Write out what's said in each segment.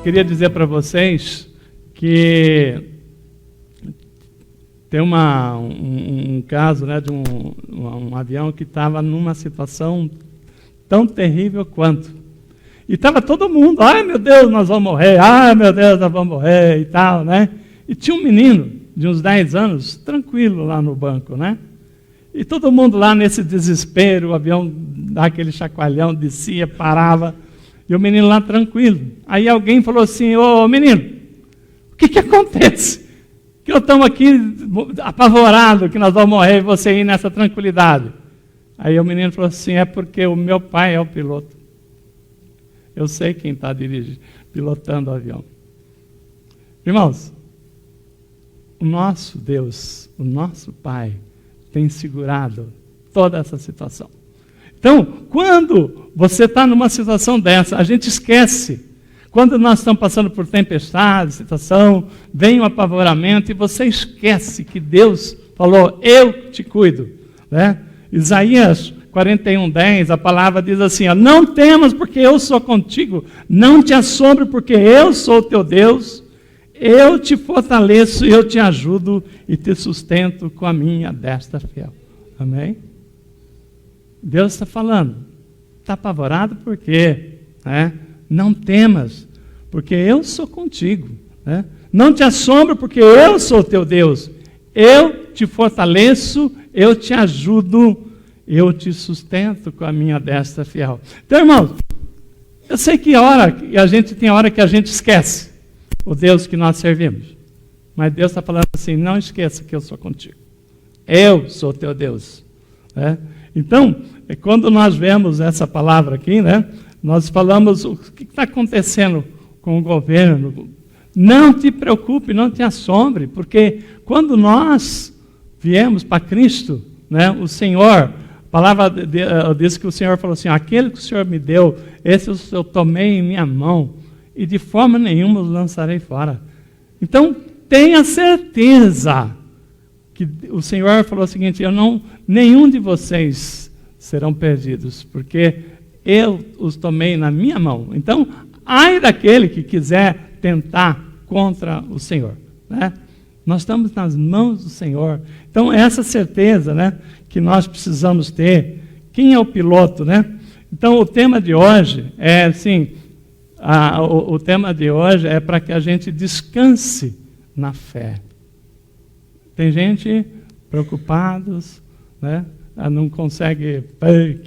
queria dizer para vocês que tem um caso, né, de um avião que estava numa situação tão terrível quanto. E estava todo mundo, ai meu Deus, nós vamos morrer, ai meu Deus, nós vamos morrer e tal, né? E tinha um menino de uns 10 anos, tranquilo lá no banco, né? E todo mundo lá nesse desespero, o avião dá aquele chacoalhão, descia, parava, e o menino lá tranquilo. Aí alguém falou assim, ô menino, o que acontece? Que eu estamos aqui apavorado, que nós vamos morrer e você aí nessa tranquilidade. Aí o menino falou assim, é porque o meu pai é o piloto. Eu sei quem está pilotando o avião. Irmãos, o nosso Deus, o nosso Pai, tem segurado toda essa situação. Então, quando você está numa situação dessa, a gente esquece. Quando nós estamos passando por tempestade, situação, vem um apavoramento e você esquece que Deus falou, eu te cuido. Né? Isaías 41:10, a palavra diz assim, ó, não temas porque eu sou contigo, não te assombre porque eu sou o teu Deus, eu te fortaleço, eu te ajudo e te sustento com a minha destra fiel. Amém? Deus está falando, está apavorado por quê? Né? Não temas, porque eu sou contigo. Né? Não te assombre, porque eu sou o teu Deus. Eu te fortaleço, eu te ajudo, eu te sustento com a minha destra fiel. Então, irmãos, eu sei que tem hora que a gente esquece o Deus que nós servimos. Mas Deus está falando assim, não esqueça que eu sou contigo. Eu sou o teu Deus. Né? Então, quando nós vemos essa palavra aqui, né? Nós falamos o que está acontecendo com o governo. Não te preocupe, não te assombre, porque quando nós viemos para Cristo, né, o Senhor, a palavra diz que o Senhor falou assim, aquele que o Senhor me deu, esse eu tomei em minha mão, e de forma nenhuma os lançarei fora. Então, tenha certeza que o Senhor falou o seguinte, nenhum de vocês serão perdidos, porque eu os tomei na minha mão. Então, ai daquele que quiser tentar contra o Senhor. Né? Nós estamos nas mãos do Senhor. Então, essa certeza, né, que nós precisamos ter. Quem é o piloto? Né? Então, o tema de hoje é assim, o tema de hoje é para que a gente descanse na fé. Tem gente preocupados, né? Não consegue,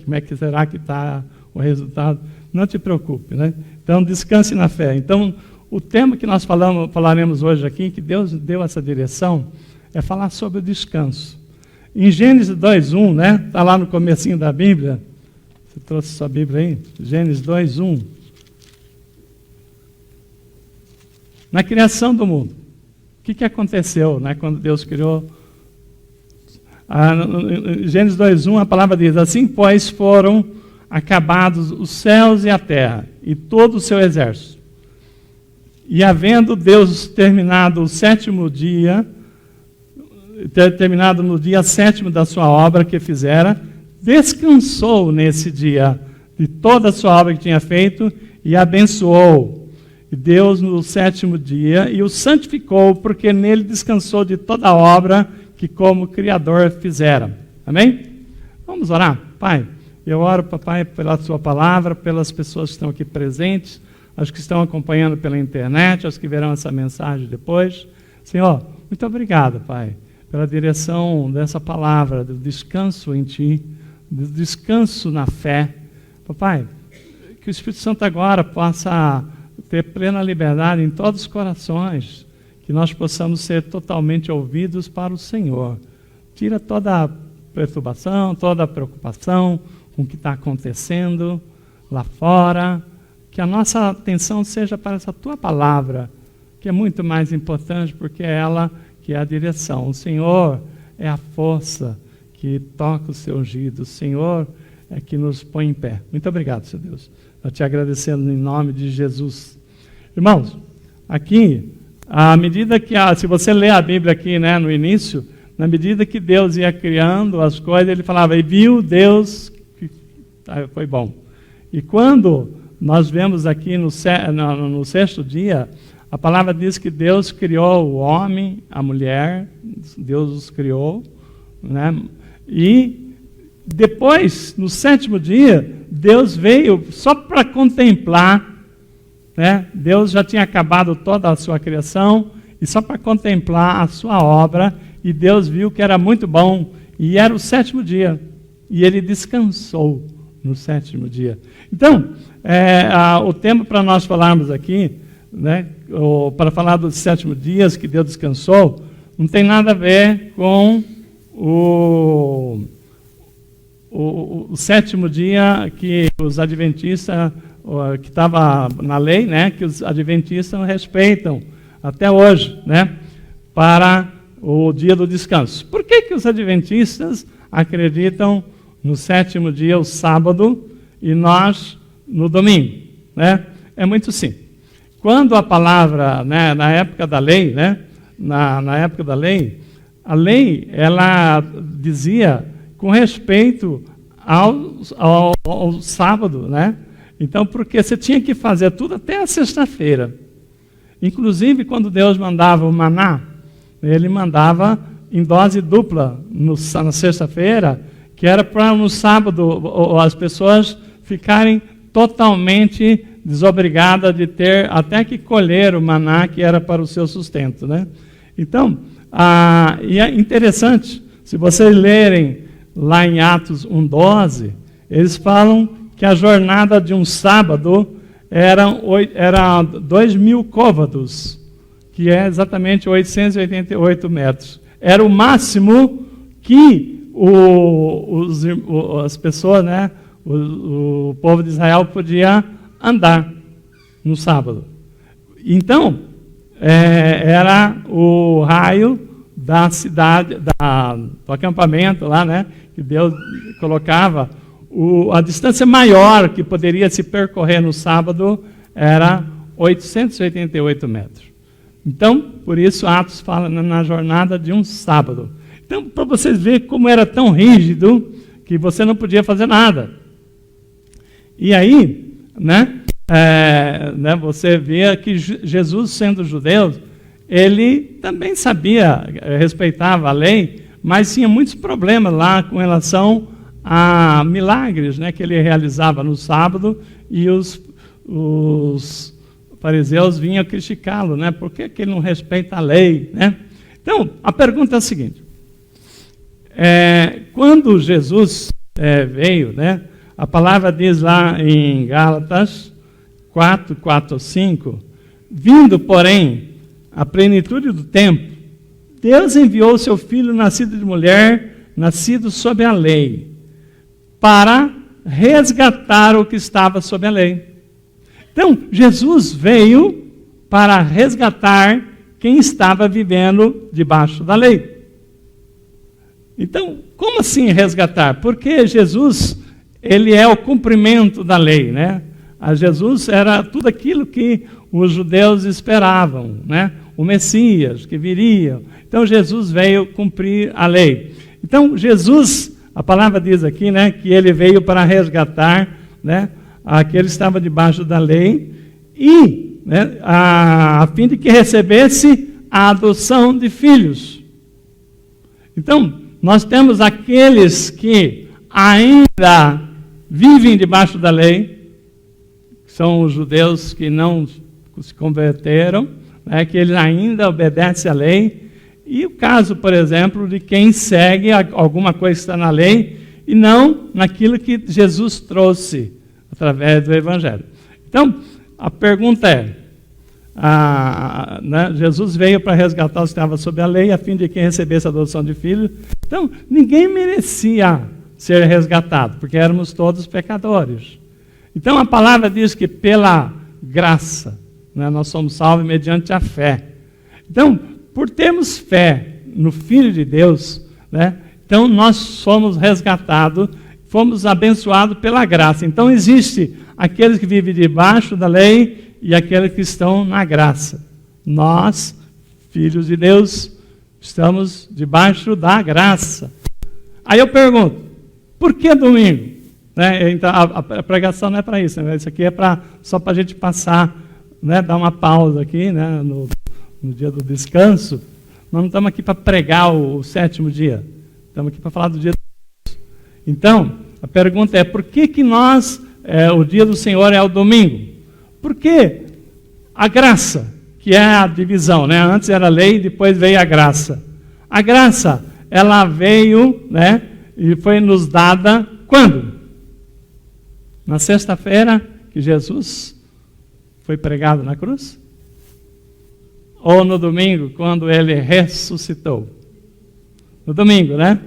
como é que será que está o resultado? Não te preocupe, né? Então, descanse na fé. Então, o tema que nós falaremos hoje aqui, que Deus deu essa direção, é falar sobre o descanso. Em Gênesis 2:1, né? Está lá no comecinho da Bíblia. Você trouxe sua Bíblia aí? Gênesis 2:1. Na criação do mundo, o que aconteceu, né, quando Deus criou? Gênesis 2:1, a palavra diz, assim, pois, foram acabados os céus e a terra, e todo o seu exército. E havendo Deus terminado no dia 7º da sua obra que fizera, descansou nesse dia de toda a sua obra que tinha feito, e abençoou. E Deus no 7º dia, e o santificou, porque nele descansou de toda a obra que como Criador fizera. Amém? Vamos orar? Pai, eu oro, papai, pela sua palavra, pelas pessoas que estão aqui presentes, as que estão acompanhando pela internet, as que verão essa mensagem depois. Senhor, muito obrigado, Pai, pela direção dessa palavra, do descanso em Ti, do descanso na fé. Papai, que o Espírito Santo agora possa ter plena liberdade em todos os corações, que nós possamos ser totalmente ouvidos para o Senhor. Tira toda a perturbação, toda a preocupação com o que está acontecendo lá fora, que a nossa atenção seja para essa Tua palavra, que é muito mais importante, porque é ela que é a direção. O Senhor é a força que toca o seu ungido, o Senhor é que nos põe em pé. Muito obrigado, Senhor Deus. Eu te agradecendo em nome de Jesus. Irmãos, aqui, à medida que, se você ler a Bíblia aqui, né, no início, na medida que Deus ia criando as coisas, ele falava, e viu Deus que foi bom. E quando nós vemos aqui no sexto dia, a palavra diz que Deus criou o homem, a mulher, Deus os criou, né? E depois, no sétimo dia, Deus veio só para contemplar, né? Deus já tinha acabado toda a sua criação, e só para contemplar a sua obra, e Deus viu que era muito bom, e era o sétimo dia, e ele descansou no sétimo dia. Então, o tema para nós falarmos aqui, né, para falar dos 7 dias que Deus descansou, não tem nada a ver com o 7º dia que os adventistas, que estava na lei, né, que os adventistas respeitam até hoje, né, para o dia do descanso. Por que os adventistas acreditam no 7º dia, o sábado, e nós no domingo, né? É muito simples. Quando a palavra, né, na época da lei, né, na época da lei, a lei, ela dizia com respeito ao sábado, né? Então, porque você tinha que fazer tudo até a sexta-feira. Inclusive, quando Deus mandava o maná, ele mandava em dose dupla na sexta-feira, que era para no sábado as pessoas ficarem totalmente desobrigadas de ter até que colher o maná que era para o seu sustento, né? Então, e é interessante, se vocês lerem lá em Atos 1:12, eles falam que a jornada de um sábado era 2.000 côvados, que é exatamente 888 metros. Era o máximo que as pessoas, né, o povo de Israel podia andar no sábado. Então, era o raio da cidade, do acampamento lá, né, que Deus colocava. A distância maior que poderia se percorrer no sábado era 888 metros. Então, por isso Atos fala na jornada de um sábado. Então, para vocês verem como era tão rígido que você não podia fazer nada. E aí, né, você vê que Jesus, sendo judeu, ele também sabia, respeitava a lei, mas tinha muitos problemas lá com relação a milagres, né, que ele realizava no sábado, e os fariseus vinham criticá-lo, né, por que ele não respeita a lei, né? Então, a pergunta é a seguinte, quando Jesus veio, né, a palavra diz lá em Gálatas 4:5, vindo, porém, a plenitude do tempo, Deus enviou o seu Filho, nascido de mulher, nascido sob a lei, para resgatar o que estava sob a lei. Então, Jesus veio para resgatar quem estava vivendo debaixo da lei. Então, como assim resgatar? Porque Jesus, ele é o cumprimento da lei, né? A Jesus era tudo aquilo que os judeus esperavam, né? O Messias que viria. Então, Jesus veio cumprir a lei. Então, Jesus, a palavra diz aqui, né, que ele veio para resgatar, né, aquele que estava debaixo da lei e, né, a fim de que recebesse a adoção de filhos. Então, nós temos aqueles que ainda vivem debaixo da lei, que são os judeus que não se converteram, né, que eles ainda obedecem à lei. E o caso, por exemplo, de quem segue alguma coisa que está na lei e não naquilo que Jesus trouxe através do Evangelho. Então, a pergunta né, Jesus veio para resgatar os que estavam sob a lei, a fim de quem recebesse a adoção de filho. Então, ninguém merecia ser resgatado, porque éramos todos pecadores. Então, a palavra diz que pela graça, né, nós somos salvos mediante a fé. Então, por termos fé no Filho de Deus, né, então nós somos resgatados, fomos abençoados pela graça. Então existe aqueles que vivem debaixo da lei e aqueles que estão na graça. Nós, filhos de Deus, estamos debaixo da graça. Aí eu pergunto, por que domingo? né? Então, a pregação não é para isso, né? Isso aqui é só para a gente passar, né? Dar uma pausa aqui, né? No dia do descanso. Nós não estamos aqui para pregar o 7º dia, estamos aqui para falar do dia do descanso. Então, a pergunta é, por que o dia do Senhor é o domingo? Porque a graça, que é a divisão, né? Antes era a lei, depois veio a graça. A graça, ela veio, né? E foi nos dada quando? Na sexta-feira que Jesus foi pregado na cruz? Ou no domingo, quando ele ressuscitou? No domingo, né?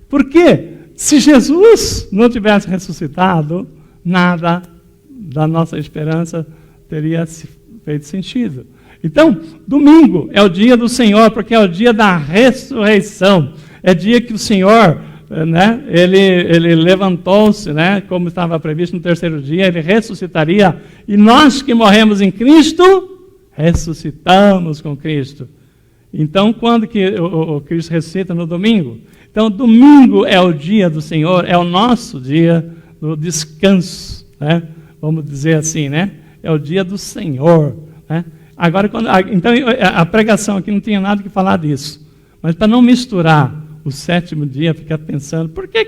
Porque se Jesus não tivesse ressuscitado, nada da nossa esperança teria feito sentido. Então, domingo é o dia do Senhor, porque é o dia da ressurreição. É dia que o Senhor, né, ele levantou-se, né, como estava previsto no 3º dia, ele ressuscitaria. E nós que morremos em Cristo, ressuscitamos com Cristo. Então, quando que o Cristo ressuscita? No domingo. Então, domingo é o dia do Senhor, é o nosso dia do descanso, né? Vamos dizer assim, né? É o dia do Senhor, né? Agora, então, a pregação aqui não tinha nada que falar disso. Mas para não misturar o 7º dia, ficar pensando, por que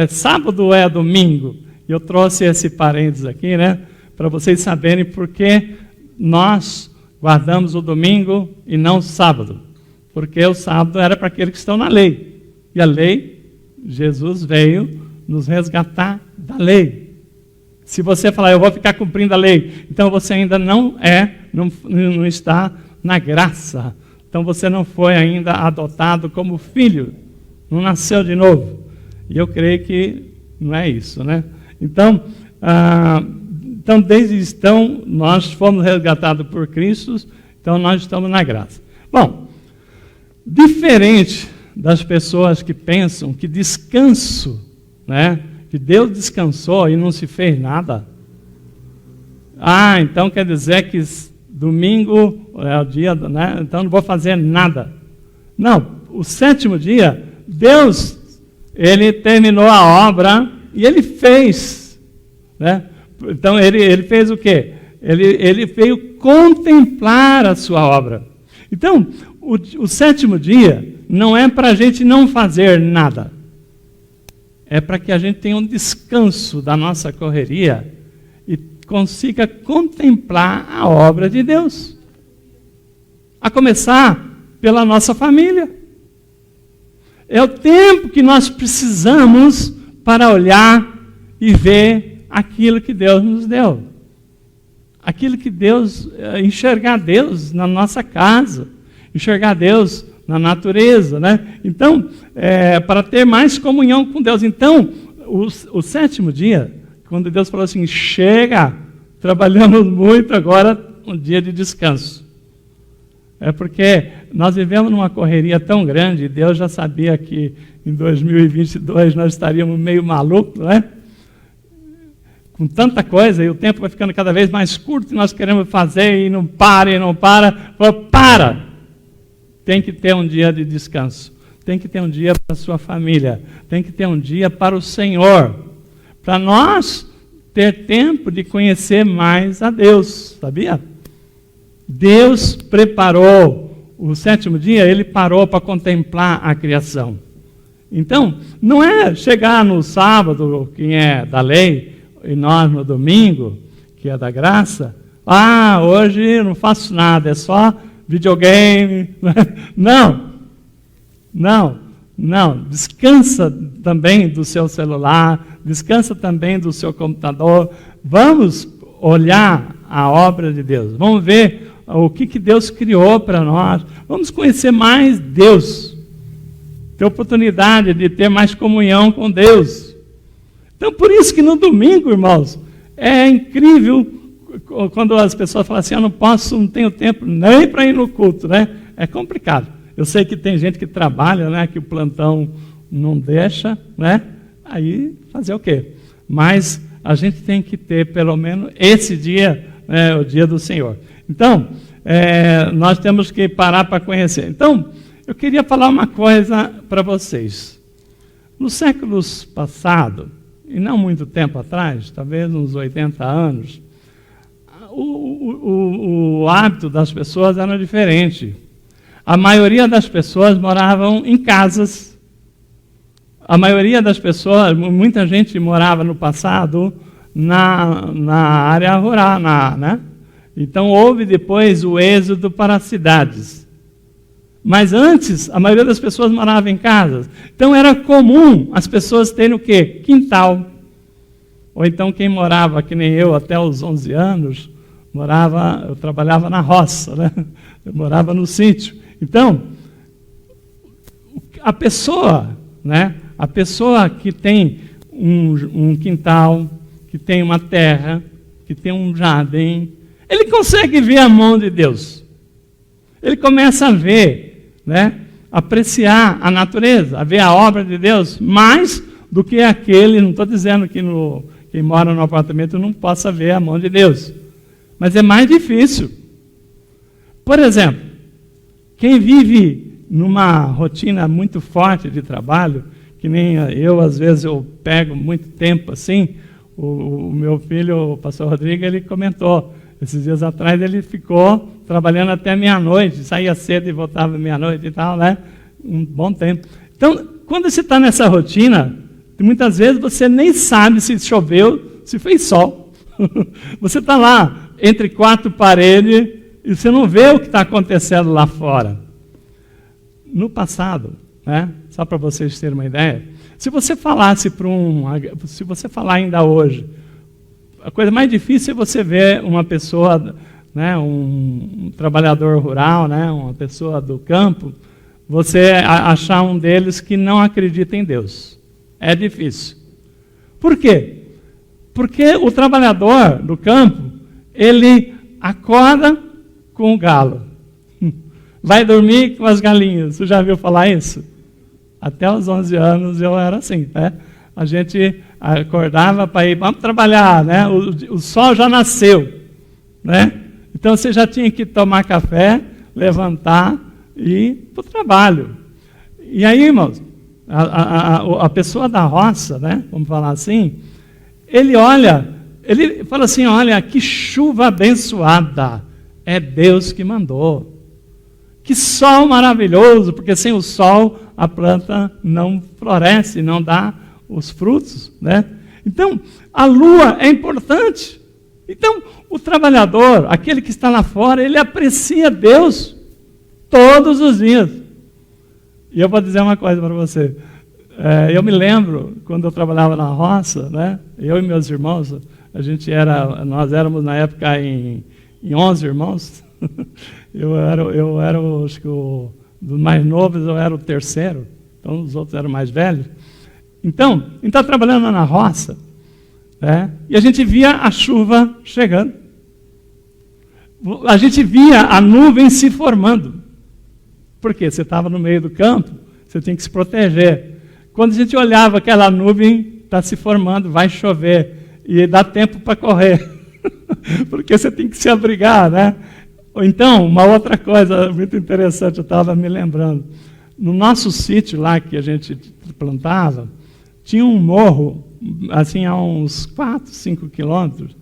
sábado é domingo? E eu trouxe esse parênteses aqui, né? Para vocês saberem por que nós guardamos o domingo e não o sábado. Porque o sábado era para aqueles que estão na lei. E a lei, Jesus veio nos resgatar da lei. Se você falar, eu vou ficar cumprindo a lei, então você ainda não está na graça. Então você não foi ainda adotado como filho, não nasceu de novo. E eu creio que não é isso, né? Então, desde então, nós fomos resgatados por Cristo, então nós estamos na graça. Bom, diferente das pessoas que pensam que descanso, né? Que Deus descansou e não se fez nada. Então quer dizer que domingo é o dia, né? Então não vou fazer nada. Não, o 7º dia, Deus, ele terminou a obra e ele fez, né? Então ele fez o quê? Ele veio contemplar a sua obra. Então, o 7º dia não é para a gente não fazer nada. É para que a gente tenha um descanso da nossa correria e consiga contemplar a obra de Deus. A começar pela nossa família. É o tempo que nós precisamos para olhar e ver aquilo que Deus nos deu. Aquilo que Deus, enxergar Deus na nossa casa, enxergar Deus na natureza, né? Então, para ter mais comunhão com Deus. Então, o 7º dia, quando Deus falou assim, chega, trabalhamos muito, agora um dia de descanso. É porque nós vivemos numa correria tão grande, Deus já sabia que em 2022 nós estaríamos meio malucos, né? Com tanta coisa, e o tempo vai ficando cada vez mais curto, e nós queremos fazer, e não para, e não para. Falou, para! Tem que ter um dia de descanso. Tem que ter um dia para a sua família. Tem que ter um dia para o Senhor. Para nós ter tempo de conhecer mais a Deus. Sabia? Deus preparou o 7º dia, ele parou para contemplar a criação. Então, não é chegar no sábado, quem é da lei, e nós no domingo, que é da graça, hoje eu não faço nada, é só videogame. Não. Descansa também do seu celular, descansa também do seu computador. Vamos olhar a obra de Deus. Vamos ver o que Deus criou para nós. Vamos conhecer mais Deus. Ter oportunidade de ter mais comunhão com Deus. Então, por isso que no domingo, irmãos, é incrível quando as pessoas falam assim, não tenho tempo nem para ir no culto, né? É complicado. Eu sei que tem gente que trabalha, né? Que o plantão não deixa, né? Aí, fazer o quê? Mas a gente tem que ter, pelo menos, esse dia, o dia do Senhor. Então, nós temos que parar para conhecer. Então, eu queria falar uma coisa para vocês. Nos séculos passados, e não muito tempo atrás, talvez uns 80 anos, o hábito das pessoas era diferente. A maioria das pessoas moravam em casas. A maioria das pessoas, muita gente morava no passado na área rural, né? Então houve depois o êxodo para as cidades. Mas antes, a maioria das pessoas morava em casas. Então era comum as pessoas terem o quê? Quintal. Ou então quem morava, que nem eu, até os 11 anos, eu trabalhava na roça, né? Eu morava no sítio. Então, a pessoa, né? A pessoa que tem um quintal, que tem uma terra, que tem um jardim, ele consegue ver a mão de Deus. Ele começa a ver, né? Apreciar a natureza, a ver a obra de Deus, mais do que aquele, não estou dizendo que quem mora no apartamento não possa ver a mão de Deus. Mas é mais difícil. Por exemplo, quem vive numa rotina muito forte de trabalho, que nem eu, às vezes eu pego muito tempo assim, o meu filho, o pastor Rodrigo, ele comentou, esses dias atrás ele ficou trabalhando até meia-noite, saía cedo e voltava meia-noite e tal, né? Um bom tempo. Então, quando você está nessa rotina, muitas vezes você nem sabe se choveu, se fez sol. Você está lá, entre quatro paredes, e você não vê o que está acontecendo lá fora. No passado, né? Só para vocês terem uma ideia, se você falasse se você falar ainda hoje, a coisa mais difícil é você ver uma pessoa, né, um trabalhador rural, né, uma pessoa do campo, você achar um deles que não acredita em Deus. É difícil. Por quê? Porque o trabalhador do campo, ele acorda com o galo, vai dormir com as galinhas. Você já viu falar isso? Até os 11 anos eu era assim, né? A gente acordava para ir, vamos trabalhar, né? O sol já nasceu, né? Então você já tinha que tomar café, levantar e ir para o trabalho. E aí, irmãos, a pessoa da roça, né? Vamos falar assim, ele fala assim, olha, que chuva abençoada, é Deus que mandou. Que sol maravilhoso, porque sem o sol a planta não floresce, não dá os frutos, né? Então, a lua é importante. Então, o trabalhador, aquele que está lá fora, ele aprecia Deus todos os dias. E eu vou dizer uma coisa para você. Eu me lembro, quando eu trabalhava na roça, né? Eu e meus irmãos, nós éramos na época em 11 irmãos. Eu era acho que dos mais novos, eu era o terceiro, então os outros eram mais velhos. Então, a gente estava trabalhando na roça, né? E a gente via a chuva chegando. A gente via a nuvem se formando. Por quê? Você estava no meio do campo, você tinha que se proteger. Quando a gente olhava aquela nuvem, está se formando, vai chover, e dá tempo para correr, porque você tem que se abrigar, né? Ou então, uma outra coisa muito interessante, eu estava me lembrando. No nosso sítio lá que a gente plantava, tinha um morro, assim, a uns 4, 5 quilômetros,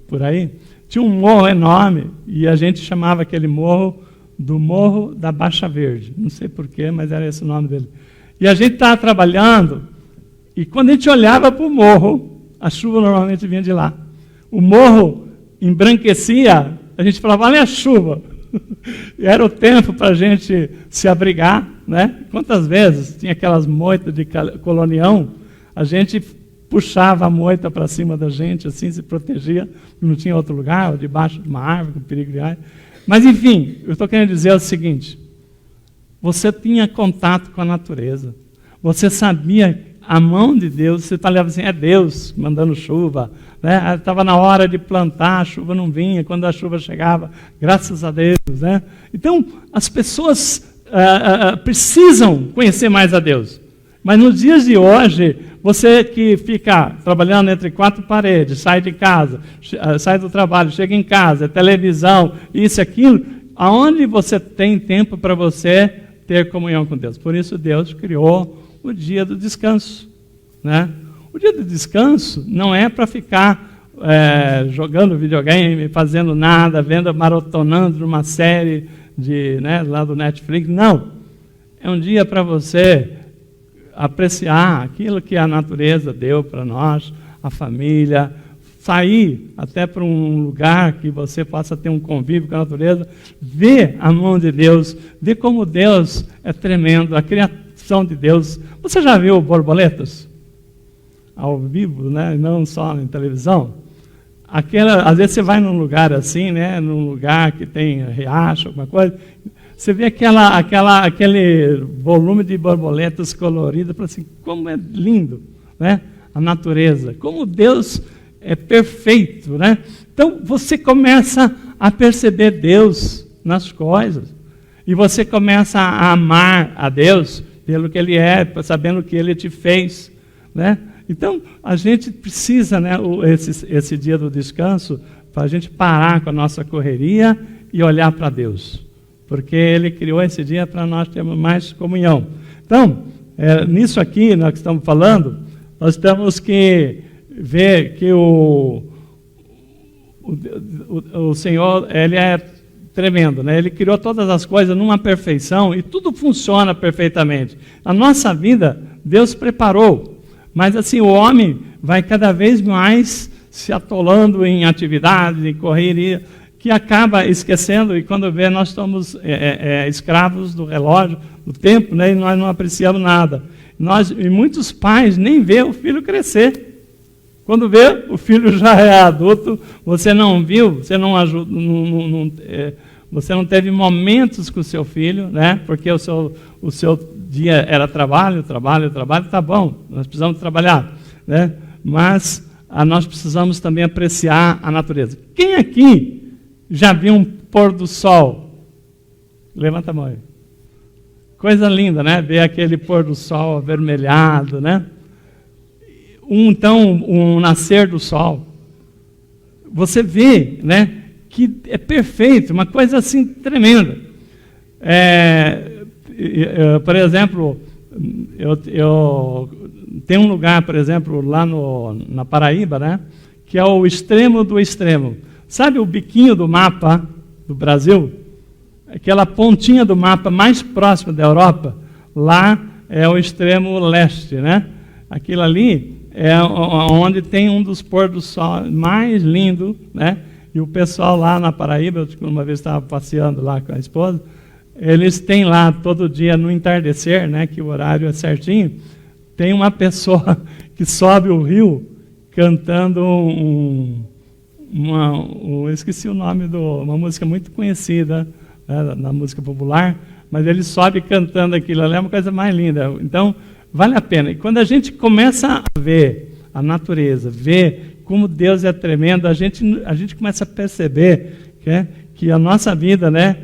por aí, tinha um morro enorme, e a gente chamava aquele morro do Morro da Baixa Verde. Não sei porquê, mas era esse o nome dele. E a gente estava trabalhando, e quando a gente olhava para o morro, a chuva normalmente vinha de lá. O morro embranquecia, a gente falava, olha a chuva. E era o tempo para a gente se abrigar, né? Quantas vezes tinha aquelas moitas de colonião, a gente puxava a moita para cima da gente, assim, se protegia, não tinha outro lugar, ou debaixo de uma árvore, com perigo de ar. Mas, enfim, eu estou querendo dizer o seguinte, você tinha contato com a natureza, você sabia a mão de Deus, você falava assim, é Deus mandando chuva, né? Estava na hora de plantar, a chuva não vinha, quando a chuva chegava, graças a Deus, né? Então, as pessoas precisam conhecer mais a Deus. Mas nos dias de hoje, você que fica trabalhando entre quatro paredes, sai de casa, sai do trabalho, chega em casa, televisão, isso e aquilo, aonde você tem tempo para você ter comunhão com Deus? Por isso Deus criou o dia do descanso, né? O dia do descanso não é para ficar jogando videogame, fazendo nada, maratonando numa série lá do Netflix. Não. É um dia para você apreciar aquilo que a natureza deu para nós, a família, sair até para um lugar que você possa ter um convívio com a natureza, ver a mão de Deus, ver como Deus é tremendo, a criação de Deus. Você já viu borboletas? Ao vivo, né? Não só na televisão? Às vezes você vai num lugar assim, né? Num lugar que tem riacho, alguma coisa, você vê aquele volume de borboletas coloridas, fala assim, como é lindo, né? A natureza, como Deus é perfeito, né? Então você começa a perceber Deus nas coisas, e você começa a amar a Deus pelo que Ele é, sabendo o que Ele te fez, né? Então a gente precisa, né, esse dia do descanso, para a gente parar com a nossa correria e olhar para Deus, porque Ele criou esse dia para nós termos mais comunhão. Então, nisso aqui, nós que estamos falando, nós temos que ver que o Senhor, Ele é tremendo, né? Ele criou todas as coisas numa perfeição e tudo funciona perfeitamente. A nossa vida, Deus preparou, mas assim, o homem vai cada vez mais se atolando em atividades, em correria, que acaba esquecendo, e quando vê, nós estamos escravos do relógio, do tempo, né? E nós não apreciamos nada. E muitos pais nem vê o filho crescer. Quando vê, o filho já é adulto, você não viu, você não ajuda, você não teve momentos com o seu filho, né? Porque o seu dia era trabalho, tá bom, nós precisamos trabalhar, né? Mas nós precisamos também apreciar a natureza. Quem aqui já viu um pôr do sol? Levanta a mão aí. Coisa linda, né? Ver aquele pôr do sol avermelhado, né? Então, um nascer do sol. Você vê, né, que é perfeito, uma coisa assim tremenda. Por exemplo, eu tenho um lugar, por exemplo, lá na Paraíba, né, que é o extremo do extremo. Sabe o biquinho do mapa do Brasil? Aquela pontinha do mapa mais próxima da Europa, lá é o extremo leste, né? Aquilo ali é onde tem um dos pôr do sol mais lindo, né? E o pessoal lá na Paraíba, eu uma vez estava passeando lá com a esposa, eles têm lá todo dia no entardecer, né? Que o horário é certinho, tem uma pessoa que sobe o rio cantando eu esqueci o nome uma música muito conhecida, né, na música popular, mas ele sobe cantando aquilo, é uma coisa mais linda. Então, vale a pena. E quando a gente começa a ver a natureza, ver como Deus é tremendo, a gente começa a perceber que a nossa vida, né,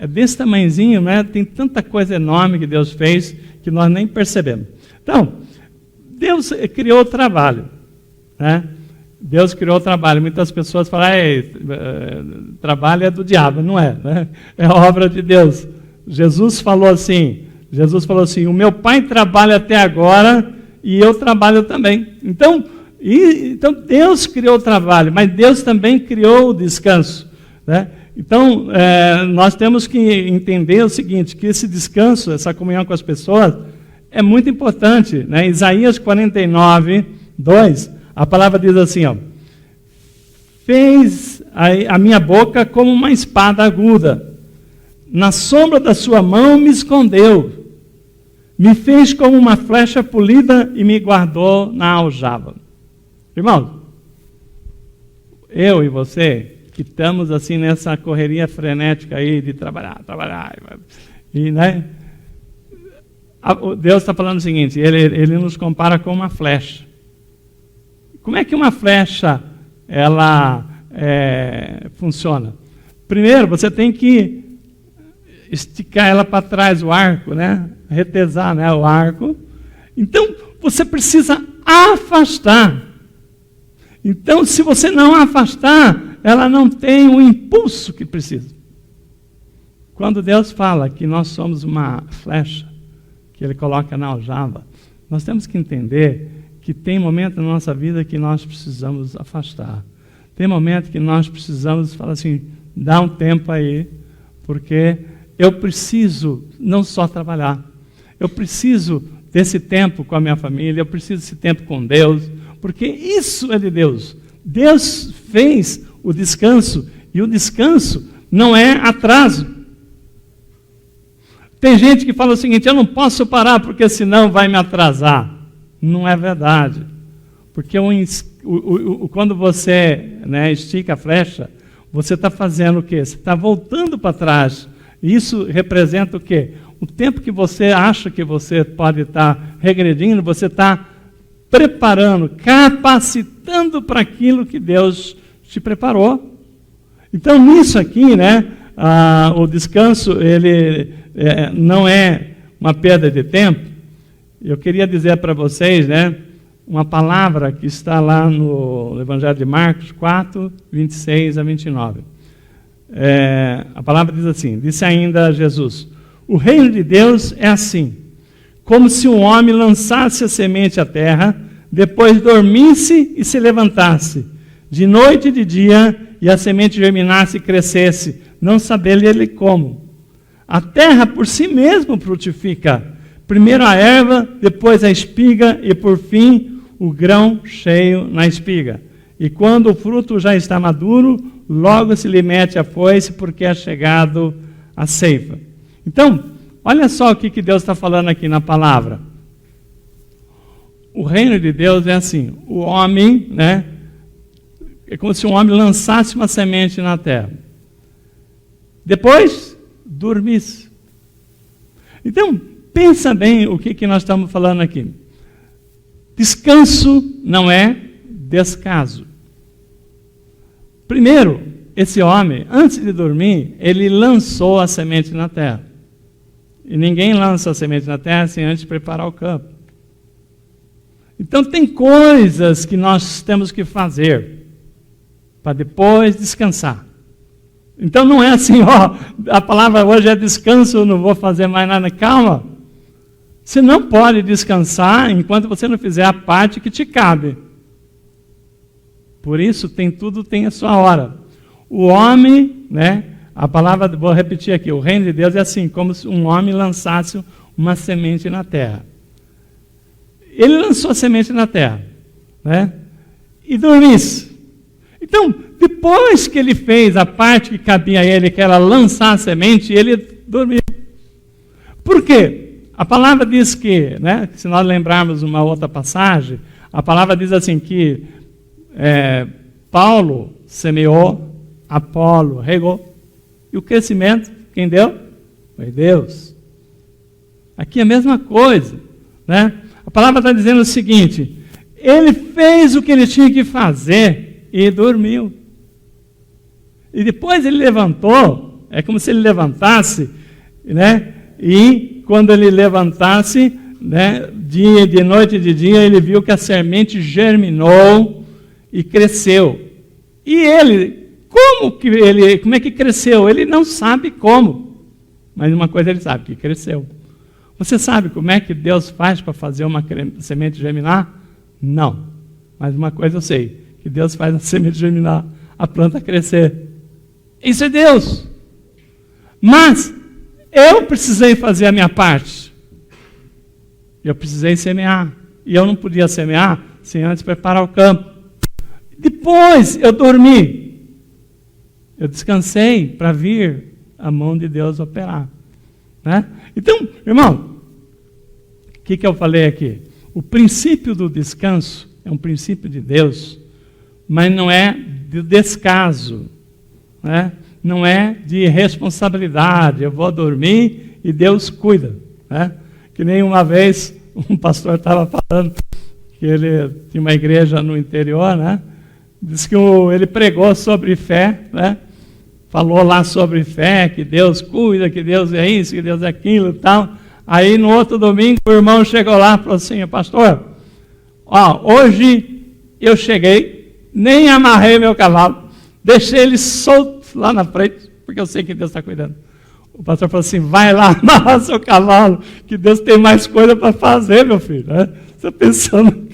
é desse tamanhozinho, né, tem tanta coisa enorme que Deus fez que nós nem percebemos. Então, Deus criou o trabalho, né? Deus criou o trabalho. Muitas pessoas falam, trabalho é do diabo. Não é, né? É obra de Deus. Jesus falou assim, o meu Pai trabalha até agora e eu trabalho também. Então Deus criou o trabalho, mas Deus também criou o descanso, né? Então, nós temos que entender o seguinte, que esse descanso, essa comunhão com as pessoas, é muito importante, né? Isaías 49, 2, a palavra diz assim, ó, fez a minha boca como uma espada aguda, na sombra da sua mão me escondeu, me fez como uma flecha polida e me guardou na aljava. Irmãos, eu e você, que estamos assim nessa correria frenética aí de trabalhar, e, né, Deus está falando o seguinte, ele nos compara com uma flecha. Como é que uma flecha ela funciona? Primeiro, você tem que esticar ela para trás, o arco, né? Retesar, né, o arco. Então, você precisa afastar. Então, se você não afastar, ela não tem o impulso que precisa. Quando Deus fala que nós somos uma flecha, que Ele coloca na aljava, nós temos que entender que tem momento na nossa vida que nós precisamos afastar. Tem momento que nós precisamos falar assim, dá um tempo aí, porque eu preciso não só trabalhar, eu preciso desse tempo com a minha família, eu preciso desse tempo com Deus, porque isso é de Deus. Deus fez o descanso, e o descanso não é atraso. Tem gente que fala o seguinte, eu não posso parar porque senão vai me atrasar. Não é verdade. Porque quando você, né, estica a flecha, você está fazendo o quê? Você está voltando para trás. Isso representa o quê? O tempo que você acha que você pode estar regredindo, você está preparando, capacitando para aquilo que Deus te preparou. Então, nisso aqui, né, o descanso, ele não é uma perda de tempo. Eu queria dizer para vocês, né, uma palavra que está lá no Evangelho de Marcos 4, 26 a 29. A palavra diz assim, disse ainda Jesus, o reino de Deus é assim, como se um homem lançasse a semente à terra, depois dormisse e se levantasse, de noite e de dia, e a semente germinasse e crescesse, não sabendo ele como. A terra por si mesma frutifica, primeiro a erva, depois a espiga e por fim o grão cheio na espiga. E quando o fruto já está maduro, logo se lhe mete a foice, porque é chegado a ceifa. Então, olha só o que Deus está falando aqui na palavra. O reino de Deus é assim, o homem, né, é como se um homem lançasse uma semente na terra. Depois, dormisse. Então, pensa bem o que nós estamos falando aqui. Descanso não é descaso. Primeiro, esse homem, antes de dormir, ele lançou a semente na terra. E ninguém lança a semente na terra sem antes preparar o campo. Então, tem coisas que nós temos que fazer para depois descansar. Então, não é assim, ó, a palavra hoje é descanso, eu não vou fazer mais nada. Calma. Você não pode descansar enquanto você não fizer a parte que te cabe. Por isso, tudo tem a sua hora. O homem, né, a palavra, vou repetir aqui, o reino de Deus é assim, como se um homem lançasse uma semente na terra. Ele lançou a semente na terra, né, e dormisse. Então, depois que ele fez a parte que cabia a ele, que era lançar a semente, ele dormiu. Por quê? A palavra diz que, né, se nós lembrarmos uma outra passagem, a palavra diz assim que Paulo semeou, Apolo regou, e o crescimento, quem deu? Foi Deus. Aqui é a mesma coisa, né? A palavra está dizendo o seguinte, ele fez o que ele tinha que fazer e dormiu. E depois ele levantou, é como se ele levantasse, né, e quando ele levantasse, né, de noite e de dia, ele viu que a semente germinou e cresceu. E ele, como é que cresceu? Ele não sabe como, mas uma coisa ele sabe, que cresceu. Você sabe como é que Deus faz para fazer uma semente germinar? Não, mas uma coisa eu sei, que Deus faz a semente germinar, a planta crescer. Isso é Deus. Mas eu precisei fazer a minha parte. Eu precisei semear. E eu não podia semear sem antes preparar o campo. Depois eu dormi. Eu descansei para vir a mão de Deus operar. Né? Então, irmão, o que eu falei aqui? O princípio do descanso é um princípio de Deus, mas não é de descaso. Né? Não é de responsabilidade, eu vou dormir e Deus cuida. Né? Que nem uma vez um pastor estava falando que ele tinha uma igreja no interior, né? Diz que ele pregou sobre fé, né? Falou lá sobre fé, que Deus cuida, que Deus é isso, que Deus é aquilo e tal. Aí no outro domingo o irmão chegou lá e falou assim, pastor, hoje eu cheguei, nem amarrei meu cavalo, deixei ele solto lá na frente, porque eu sei que Deus está cuidando. O pastor falou assim, vai lá, amarra seu cavalo, que Deus tem mais coisa para fazer, meu filho. Né? Você pensando...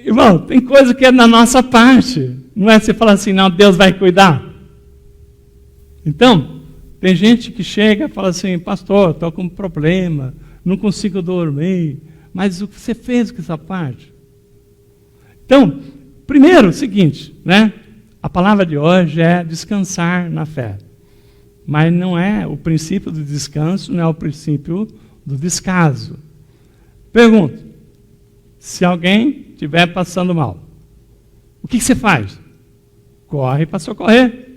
Irmão, tem coisa que é da nossa parte. Não é você falar assim, não, Deus vai cuidar. Então, tem gente que chega e fala assim, pastor, estou com um problema, não consigo dormir. Mas o que você fez com essa parte? Então, primeiro, o seguinte, né? A palavra de hoje é descansar na fé. Mas não é o princípio do descanso, não é o princípio do descaso. Pergunto, se alguém estiver passando mal, o que você faz? Corre para socorrer,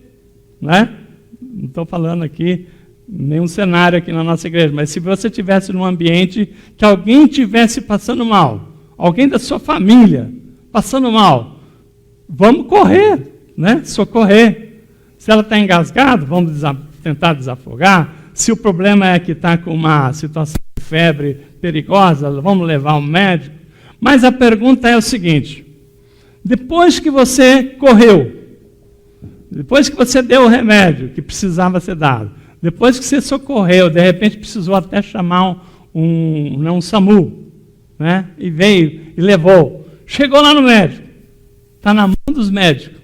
né? Não estou falando aqui nenhum cenário aqui na nossa igreja, mas se você estivesse num ambiente que alguém estivesse passando mal, alguém da sua família passando mal, vamos correr, né? Socorrer. Se ela está engasgada, vamos tentar desafogar. Se o problema é que está com uma situação de febre perigosa, vamos levar ao médico. Mas a pergunta é o seguinte, depois que você correu, depois que você deu o remédio que precisava ser dado, depois que você socorreu, de repente precisou até chamar um SAMU, né? E veio e levou. Chegou lá no médico, está na mão dos médicos.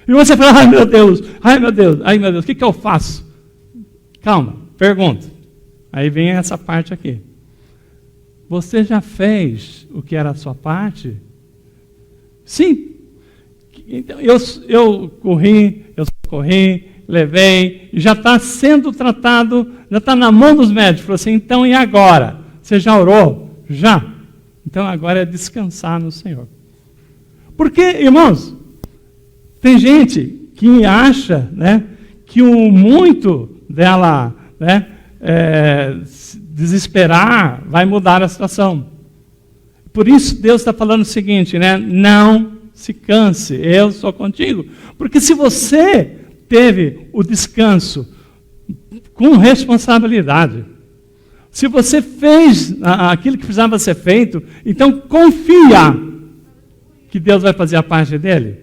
E você fala, ai meu Deus, o que eu faço? Calma, pergunta. Aí vem essa parte aqui. Você já fez o que era a sua parte? Sim. Então, eu corri, eu socorri, levei, já está sendo tratado, já está na mão dos médicos. Falou assim, então e agora? Você já orou? Já. Então agora é descansar no Senhor. Porque, irmãos, tem gente que acha, né, que o muito dela, né, desesperar vai mudar a situação. Por isso Deus está falando o seguinte, né, não se canse, eu sou contigo. Porque se você teve o descanso com responsabilidade, se você fez aquilo que precisava ser feito, então confia que Deus vai fazer a parte dele.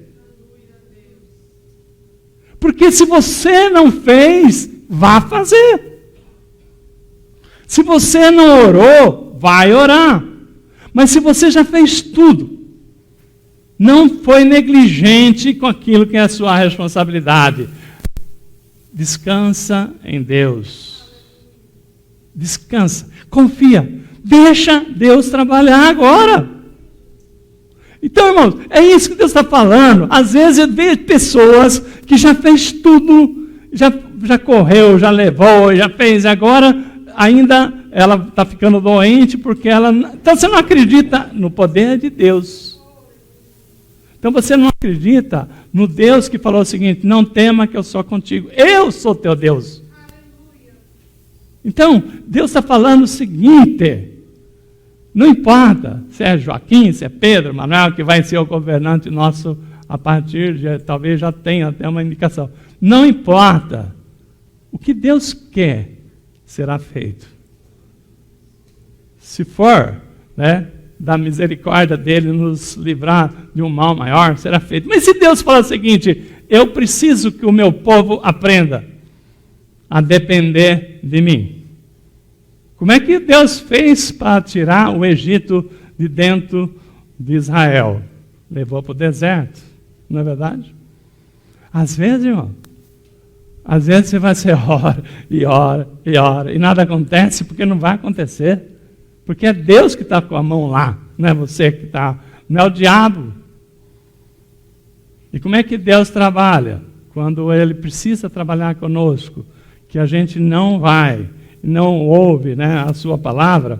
Porque se você não fez, vá fazer. Se você não orou, vai orar. Mas se você já fez tudo, não foi negligente com aquilo que é a sua responsabilidade, descansa em Deus. Descansa, confia, deixa Deus trabalhar agora. Então, irmãos, é isso que Deus está falando. Às vezes eu vejo pessoas que já fez tudo, já correu, já levou, já fez, agora ainda ela está ficando doente porque ela... Então você não acredita no poder de Deus. Então você não acredita no Deus que falou o seguinte, não tema que eu sou contigo, eu sou teu Deus. Então, Deus está falando o seguinte, não importa se é Joaquim, se é Pedro, Manuel, que vai ser o governante nosso a partir de, talvez já tenha até uma indicação. Não importa. O que Deus quer será feito. Se for, né, da misericórdia dele nos livrar de um mal maior, será feito. Mas se Deus fala o seguinte, eu preciso que o meu povo aprenda a depender de mim. Como é que Deus fez para tirar o Egito de dentro de Israel? Levou para o deserto, não é verdade? Às vezes, irmão, às vezes você vai ser ora, e nada acontece porque não vai acontecer. Porque é Deus que está com a mão lá, não é você que está, não é o diabo. E como é que Deus trabalha? Quando Ele precisa trabalhar conosco, que a gente não vai, não ouve, né, a sua palavra.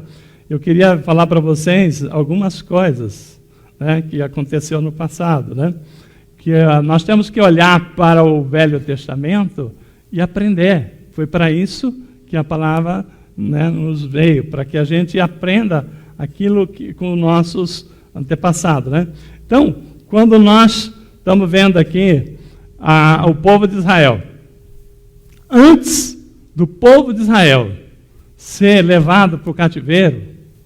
Eu queria falar para vocês algumas coisas, né, que aconteceu no passado, né, que nós temos que olhar para o Velho Testamento e aprender. Foi para isso que a palavra, né, nos veio, para que a gente aprenda aquilo que, com nossos antepassados, né? Então, quando nós estamos vendo aqui o povo de Israel, antes do povo de Israel ser levado para o cativeiro,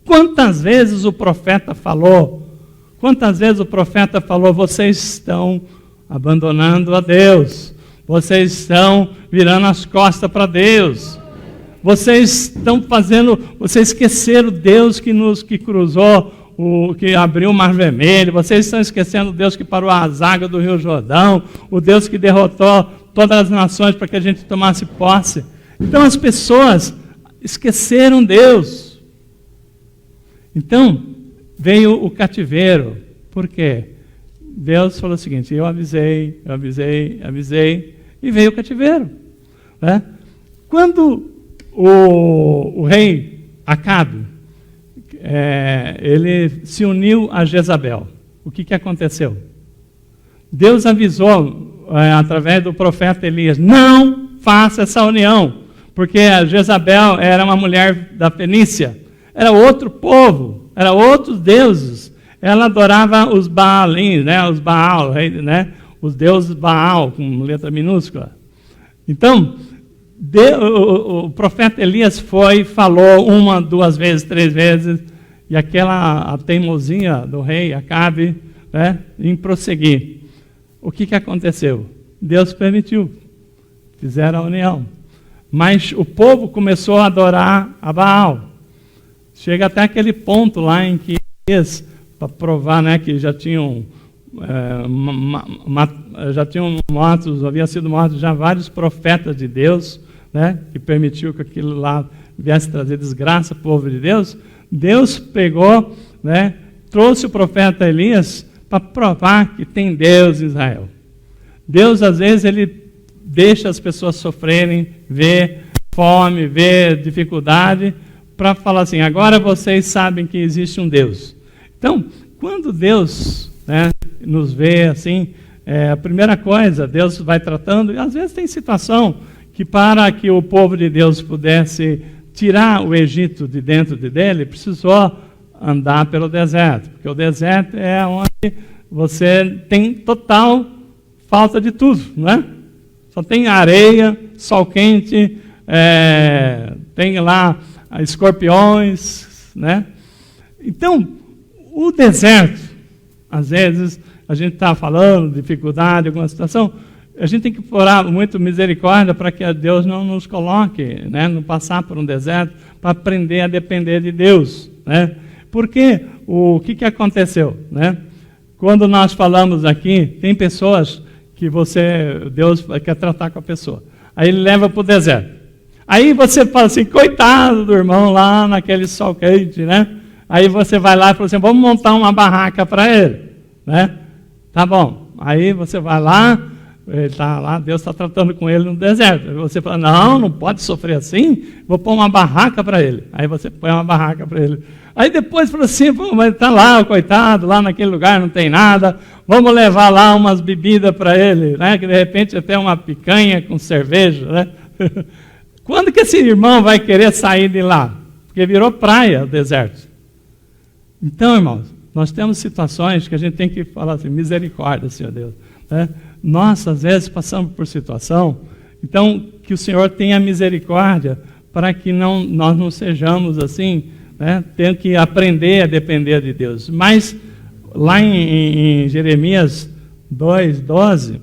quantas vezes o profeta falou, vocês estão abandonando a Deus, vocês estão virando as costas para Deus, Vocês estão fazendo, vocês esqueceram Deus que cruzou, que abriu o Mar Vermelho, vocês estão esquecendo o Deus que parou as águas do Rio Jordão, o Deus que derrotou todas as nações para que a gente tomasse posse. Então as pessoas esqueceram Deus. Então veio o cativeiro. Por quê? Deus falou o seguinte: eu avisei, e veio o cativeiro. Né? Quando o rei Acabe, ele se uniu a Jezabel, o que aconteceu? Deus avisou, através do profeta Elias, não faça essa união, porque a Jezabel era uma mulher da Fenícia, era outro povo, era outros deuses. Ela adorava os Baalins, né, os Baal, né, os deuses Baal, com letra minúscula. Então, o profeta Elias falou 1, 2 vezes, 3 vezes, e a teimosia do rei Acabe, né, em prosseguir. O que aconteceu? Deus permitiu, fizeram a união. Mas o povo começou a adorar a Baal. Chega até aquele ponto lá em que Elias, para provar, né, que já tinham mortos, havia sido mortos já vários profetas de Deus, né, que permitiu que aquilo lá viesse trazer desgraça ao povo de Deus. Deus pegou, né, trouxe o profeta Elias para provar que tem Deus em Israel. Deus, às vezes, ele deixa as pessoas sofrerem, ver fome, ver dificuldade, para falar assim: agora vocês sabem que existe um Deus. Então, quando Deus, né, nos vê assim, a primeira coisa, Deus vai tratando, e às vezes tem situação que para que o povo de Deus pudesse tirar o Egito de dentro dele, precisou andar pelo deserto, porque o deserto é onde você tem total falta de tudo, não é? Só tem areia, sol quente, tem lá escorpiões, né? Então, o deserto, às vezes, a gente está falando de dificuldade, alguma situação, a gente tem que orar muito misericórdia para que Deus não nos coloque, né, não passar por um deserto, para aprender a depender de Deus, né? Porque o que aconteceu, né? Quando nós falamos aqui, tem pessoas que Deus quer tratar com a pessoa. Aí ele leva para o deserto. Aí você fala assim: coitado do irmão lá naquele sol quente, né? Aí você vai lá e fala assim: vamos montar uma barraca para ele, né? Tá bom. Aí você vai lá, ele está lá, Deus está tratando com ele no deserto. Aí você fala: não pode sofrer assim, vou pôr uma barraca para ele. Aí você põe uma barraca para ele. Aí depois fala assim: mas está lá, coitado, lá naquele lugar não tem nada, vamos levar lá umas bebidas para ele, né? Que de repente até uma picanha com cerveja, né? Quando que esse irmão vai querer sair de lá? Porque virou praia o deserto. Então, irmãos, nós temos situações que a gente tem que falar assim: misericórdia, Senhor Deus, né? Nós, às vezes, passamos por situação, então, que o Senhor tenha misericórdia para que nós não sejamos assim, né? Tendo que aprender a depender de Deus. Mas, lá em Jeremias 2:12,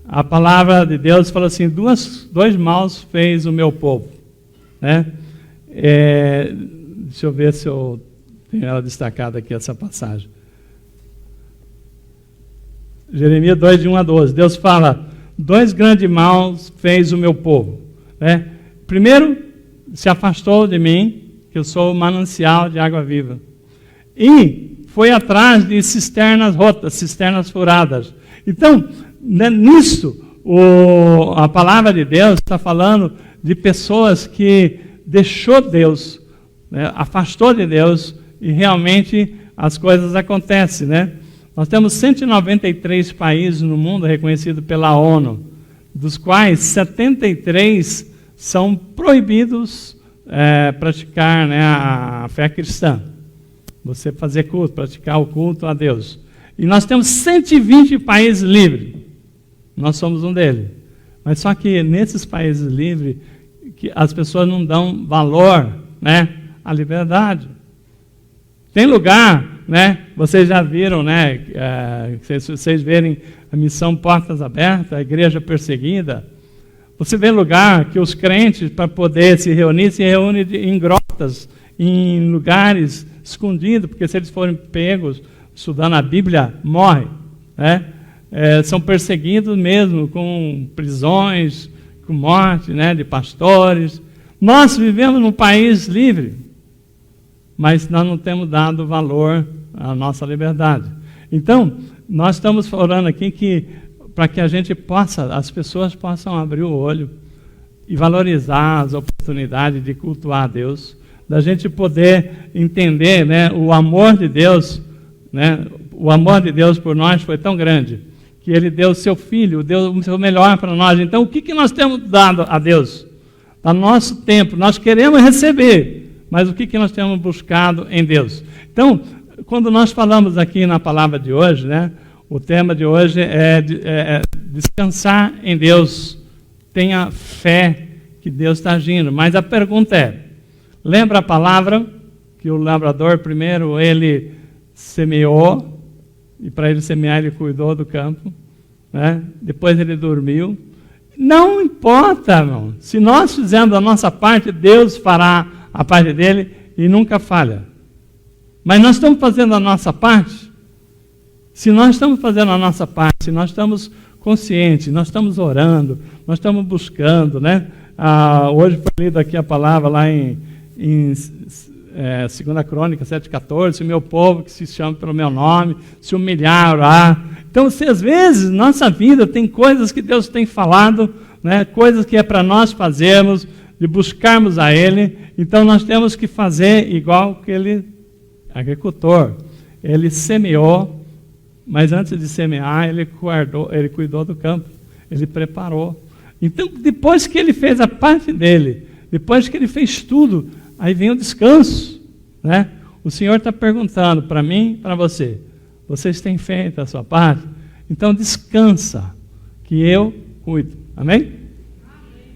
a palavra de Deus fala assim: dois maus fez o meu povo, né? Deixa eu ver se eu tenho ela destacada aqui, essa passagem. Jeremias 2, de 1 a 12. Deus fala: 2 grandes maus fez o meu povo, né? Primeiro, se afastou de mim, que eu sou o manancial de água viva, e foi atrás de cisternas rotas, cisternas furadas. Então, nisso, a palavra de Deus está falando de pessoas que deixou Deus, né, afastou de Deus, e realmente as coisas acontecem, né? Nós temos 193 países no mundo reconhecidos pela ONU, dos quais 73 são proibidos praticar, né, a fé cristã. Você fazer culto, praticar o culto a Deus. E nós temos 120 países livres. Nós somos um deles. Mas só que nesses países livres, que as pessoas não dão valor, né, à liberdade. Tem lugar, né, vocês já viram, né, se vocês verem a missão Portas Abertas, a igreja perseguida, Você vê lugar que os crentes, para poder se reúnem em grotas, em lugares escondidos, porque se eles forem pegos estudando a Bíblia, morrem, né? São perseguidos mesmo, com prisões, com morte, né, de pastores. Nós vivemos num país livre, mas nós não temos dado valor à nossa liberdade. Então, nós estamos orando aqui para que a gente possa, as pessoas possam abrir o olho e valorizar as oportunidades de cultuar a Deus, da gente poder entender, né, o amor de Deus, né, o amor de Deus por nós foi tão grande, que Ele deu o seu Filho, deu o seu melhor para nós. Então, o que nós temos dado a Deus? No nosso tempo, nós queremos receber, mas o que nós temos buscado em Deus? Então, quando nós falamos aqui na palavra de hoje, né, o tema de hoje é descansar em Deus. Tenha fé que Deus está agindo. Mas a pergunta é, lembra a palavra que o lavrador primeiro, ele semeou, e para ele semear ele cuidou do campo, né? Depois ele dormiu. Não importa, irmão. Se nós fizermos a nossa parte, Deus fará a parte dele e nunca falha. Mas nós estamos fazendo a nossa parte? Se nós estamos fazendo a nossa parte, se nós estamos conscientes, nós estamos orando, nós estamos buscando, né? Hoje foi lida aqui a palavra lá em 2 Crônicas 7,14, se o meu povo que se chama pelo meu nome, se humilhar, orar. Então, se às vezes, nossa vida tem coisas que Deus tem falado, né? Coisas que é para nós fazermos, de buscarmos a Ele, então nós temos que fazer igual aquele agricultor. Ele semeou, mas antes de semear, ele cuidou do campo, ele preparou. Então, depois que ele fez a parte dele, depois que ele fez tudo, aí vem o descanso, né? O Senhor está perguntando para mim, para você, vocês têm feito a sua parte? Então descansa, que eu cuido. Amém?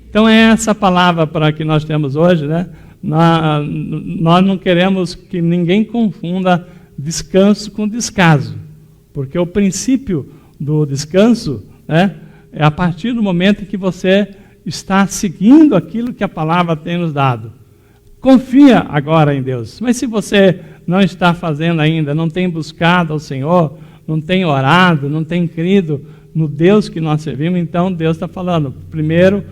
Então é essa palavra para que nós temos hoje, né? Nós não queremos que ninguém confunda descanso com descaso, porque o princípio do descanso, né, é a partir do momento em que você está seguindo aquilo que a palavra tem nos dado. Confia agora em Deus. Mas se você não está fazendo ainda, não tem buscado ao Senhor, não tem orado, não tem crido no Deus que nós servimos, então Deus está falando, primeiro,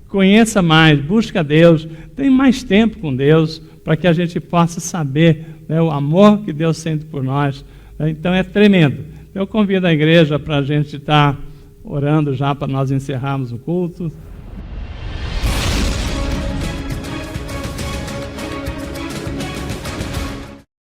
conheça mais, busca Deus, tenha mais tempo com Deus, para que a gente possa saber, né, o amor que Deus sente por nós. Então é tremendo. Eu convido a igreja para a gente estar orando já para nós encerrarmos o culto.